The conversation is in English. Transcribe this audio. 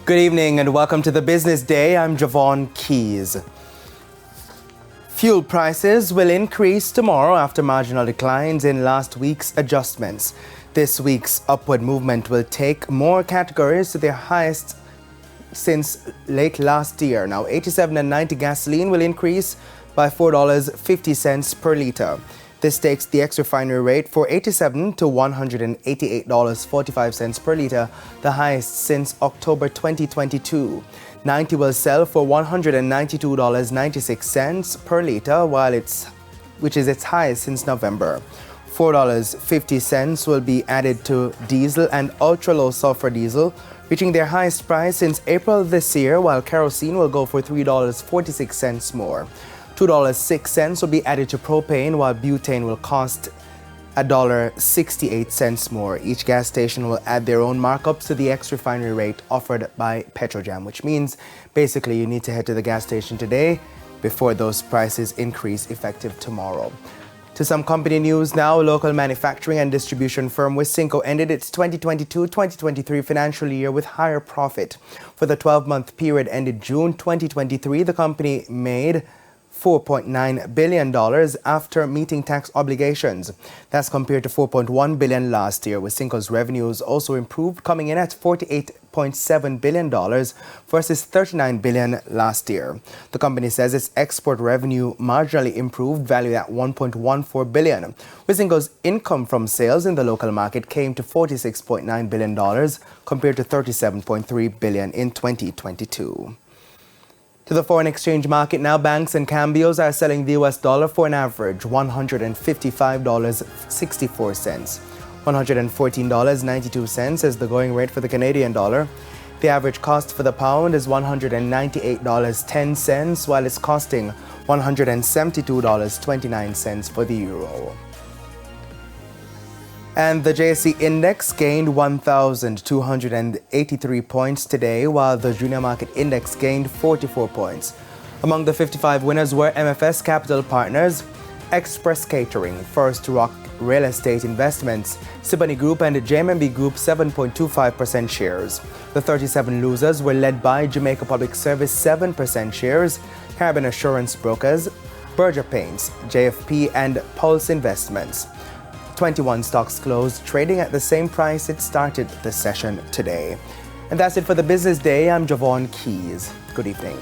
Good evening and welcome to the Business Day. I'm Javon Keys. Fuel prices will increase tomorrow after marginal declines in last week's adjustments. This week's upward movement will take more categories to their highest since late last year. Now, 87 and 90 gasoline will increase by $4.50 per litre. This takes the ex-refinery rate for 87 to $188.45 per litre, the highest since October 2022. 90 will sell for $192.96 per litre, which is its highest since November. $4.50 will be added to diesel and ultra-low sulfur diesel, reaching their highest price since April this year, while kerosene will go for $3.46 more. $2.06 will be added to propane, while butane will cost $1.68 more. Each gas station will add their own markups to the ex-refinery rate offered by Petrojam, which means basically you need to head to the gas station today before those prices increase effective tomorrow. To some company news now, local manufacturing and distribution firm Wisynco ended its 2022-2023 financial year with higher profit. For the 12-month period ended June 2023, the company made $4.9 billion after meeting tax obligations. That's compared to $4.1 billion last year. Wisynco's revenues also improved, coming in at $48.7 billion versus $39 billion last year. The company says its export revenue marginally improved, valued at $1.14 billion. Wisynco's income from sales in the local market came to $46.9 billion compared to $37.3 billion in 2022. To the foreign exchange market now, banks and cambios are selling the US dollar for an average $155.64. $114.92 is the going rate for the Canadian dollar. The average cost for the pound is $198.10, while it's costing $172.29 for the euro. And the JSE index gained 1,283 points today, while the junior market index gained 44 points. Among the 55 winners were MFS Capital Partners, Express Catering, First Rock Real Estate Investments, Siboney Group and JMB Group 7.25% shares. The 37 losers were led by Jamaica Public Service 7% shares, Caribbean Assurance Brokers, Berger Paints, JFP and Pulse Investments. 21 stocks closed trading at the same price it started the session today. And that's it for the Business Day. I'm Javon Keys. Good evening.